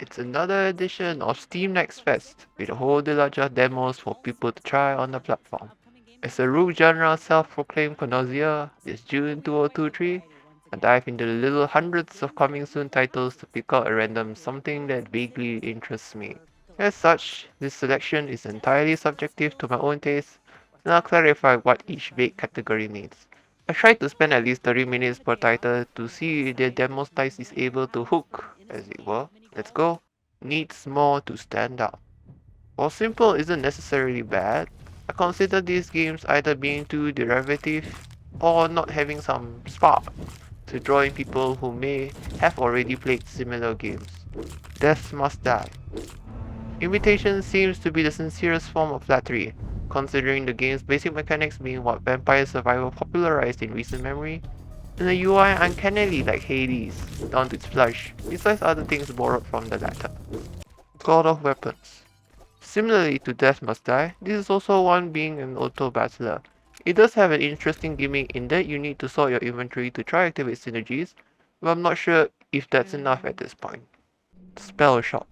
It's another edition of Steam Next Fest with a whole deluge of demos for people to try on the platform. As a rogue genre self-proclaimed connoisseur, this June 2023, I dive into the little hundreds of coming soon titles to pick out a random something that vaguely interests me. As such, this selection is entirely subjective to my own taste, and I'll clarify what each vague category means. I try to spend at least 30 minutes per title to see if the demo style is able to hook, as it were. Let's go. Needs more to stand out. While simple isn't necessarily bad, I consider these games either being too derivative or not having some spark to draw in people who may have already played similar games. Death Must Die. Imitation seems to be the sincerest form of flattery, considering the game's basic mechanics being what Vampire Survivor popularized in recent memory, and the UI uncannily like Hades, down to its flush, besides other things borrowed from the latter. God of Weapons. Similarly to Death Must Die, this is also one being an auto-battler. It does have an interesting gimmick in that you need to sort your inventory to try activate synergies, but I'm not sure if that's enough at this point. Spellshot.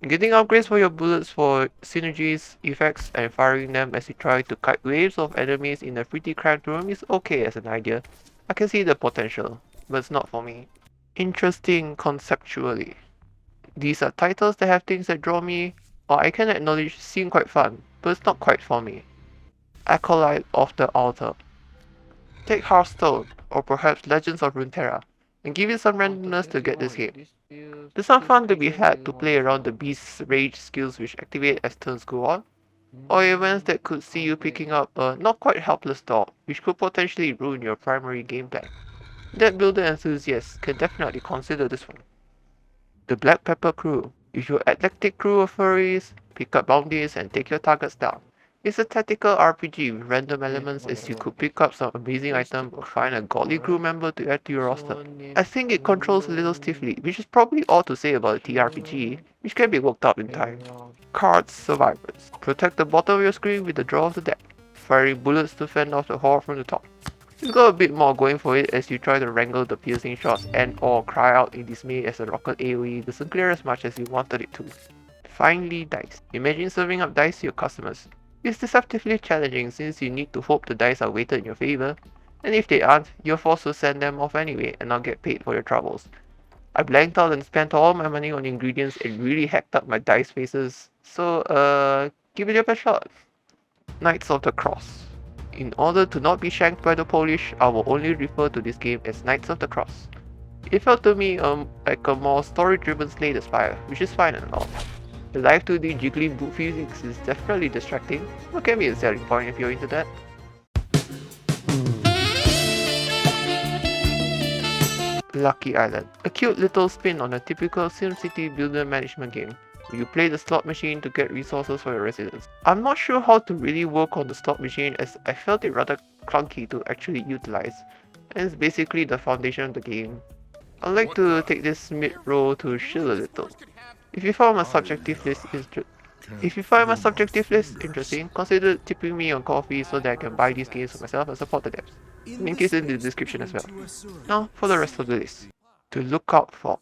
Getting upgrades for your bullets for synergies, effects, and firing them as you try to kite waves of enemies in a pretty cramped room is okay as an idea. I can see the potential, but it's not for me. Interesting conceptually. These are titles that have things that draw me, or I can acknowledge seem quite fun, but it's not quite for me. Acolyte of the Altar. Take Hearthstone, or perhaps Legends of Runeterra, and give it some randomness to get this game. There's some fun to be had to play around the beast's rage skills which activate as turns go on, or events that could see you picking up a not quite helpless dog which could potentially ruin your primary gameplay. Deck builder enthusiasts can definitely consider this one. The Black Pepper Crew. If you're eclectic crew of furries, pick up bounties and take your targets down. It's a tactical RPG with random elements as you could pick up some amazing item or find a godly crew member to add to your roster. I think it controls a little stiffly, which is probably all to say about a TRPG, which can be worked out in time. Cards Survivors. Protect the bottom of your screen with the draw of the deck, firing bullets to fend off the horde from the top. It's got a bit more going for it as you try to wrangle the piercing shots and or cry out in dismay as a rocket AoE doesn't clear as much as you wanted it to. Finally, dice. Imagine serving up dice to your customers. It's deceptively challenging since you need to hope the dice are weighted in your favor, and if they aren't, you're forced to send them off anyway and not get paid for your troubles. I blanked out and spent all my money on ingredients and really hacked up my dice faces, so give it your best shot. Knights of the Cross. In order to not be shanked by the Polish, I will only refer to this game as Knights of the Cross. It felt to me like a more story-driven Slay the Spire, which is fine and all. The live 2D jiggly boot physics is definitely distracting, but can be a selling point if you're into that. Lucky Island, a cute little spin on a typical SimCity builder management game, where you play the slot machine to get resources for your residents. I'm not sure how to really work on the slot machine as I felt it rather clunky to actually utilize, and it's basically the foundation of the game. I'd like to take this mid-roll to chill a little. If you find my subjective list interesting, consider tipping me on coffee so that I can buy these games for myself and support the devs. Link is in the description as well. Now for the rest of the list. To look out for.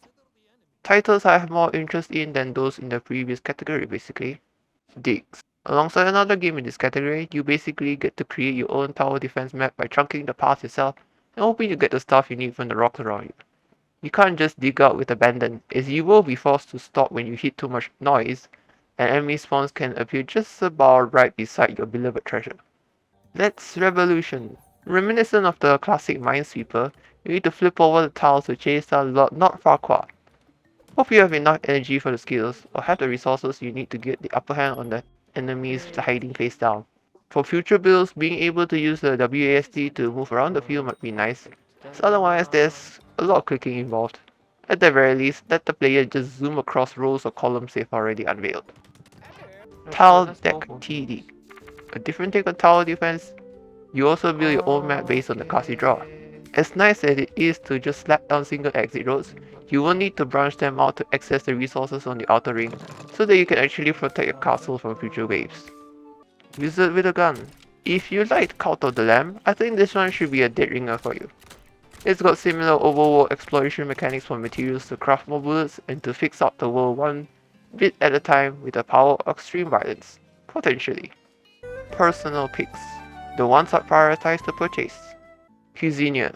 Titles I have more interest in than those in the previous category basically. Digs. Alongside another game in this category, you basically get to create your own tower defense map by chunking the path yourself and hoping you get the stuff you need from the rocks around you. You can't just dig out with abandon, as you will be forced to stop when you hit too much noise, and enemy spawns can appear just about right beside your beloved treasure. Let's Revolution. Reminiscent of the classic Minesweeper, you need to flip over the tiles to chase down not Farquhar. Hope you have enough energy for the skills, or have the resources you need to get the upper hand on the enemies hiding face down. For future builds, being able to use the WASD to move around the field might be nice, so otherwise there's a lot of clicking involved. At the very least, let the player just zoom across rows or columns they've already unveiled. TileDeck TD. A different take on tower defense, you also build your own map based on the cards you draw. As nice as it is to just slap down single exit roads, you will need to branch them out to access the resources on the outer ring, so that you can actually protect your castle from future waves. Wizard with a gun. If you liked Cult of the Lamb, I think this one should be a dead ringer for you. It's got similar overworld exploration mechanics for materials to craft more bullets and to fix up the world one bit at a time with the power of extreme violence. Potentially. Personal picks. The ones I'd prioritize to purchase. Cuisineer.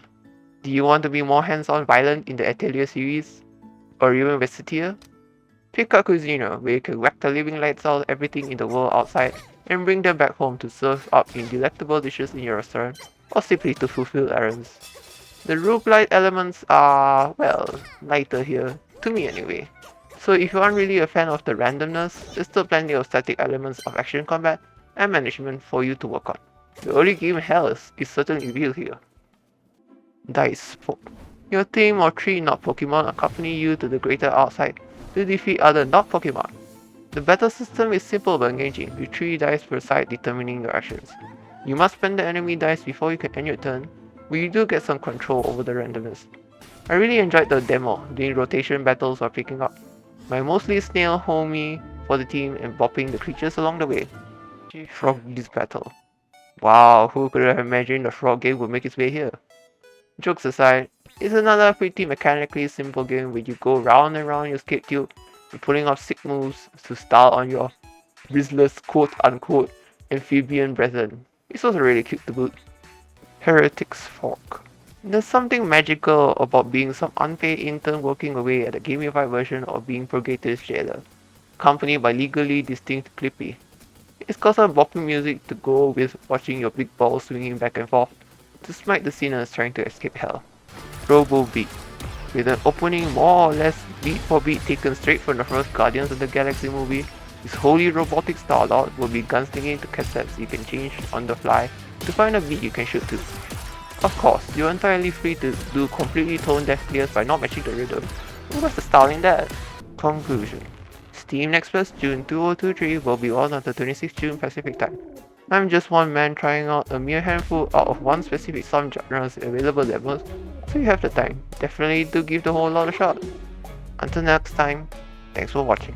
Do you want to be more hands-on violent in the Atelier series? Or even Versatile? Pick up Cuisineer, where you can whack the living lights out of everything in the world outside and bring them back home to serve up in delectable dishes in your restaurant, or simply to fulfill errands. The roguelite elements are, well, lighter here, to me anyway. So if you aren't really a fan of the randomness, there's still plenty of static elements of action combat and management for you to work on. The early game hell is certainly real here. Dicefolk. Your team of 3 not Pokemon accompany you to the greater outside to defeat other not Pokemon. The battle system is simple but engaging, with 3 dice per side determining your actions. You must spend the enemy dice before you can end your turn, but you do get some control over the randomness. I really enjoyed the demo, doing rotation battles while picking up my mostly snail homie for the team and bopping the creatures along the way. Froggy's battle. Wow, who could have imagined a frog game would make its way here? Jokes aside, it's another pretty mechanically simple game where you go round and round your skate tube and pulling off sick moves to style on your bristless quote-unquote amphibian brethren. It's also really cute to boot. Heretic's Fork. There's something magical about being some unpaid intern working away at a gamified version of being Purgator's jailer, accompanied by legally distinct Clippy. It's got some bopping music to go with watching your big balls swinging back and forth to smite the sinners trying to escape hell. Robobeat. With an opening more or less beat for beat taken straight from the first Guardians of the Galaxy movie, this wholly robotic Star-Lord will be gunslinging to cassettes you can change on the fly to find a beat you can shoot to. Of course, you're entirely free to do completely tone-deaf clears by not matching the rhythm. What's the style in that? Conclusion. Steam Next Fest June 2023 will be on the 26th June Pacific Time. I'm just one man trying out a mere handful out of one specific subgenre's available demos, so you have the time. Definitely do give the whole lot a shot. Until next time, thanks for watching.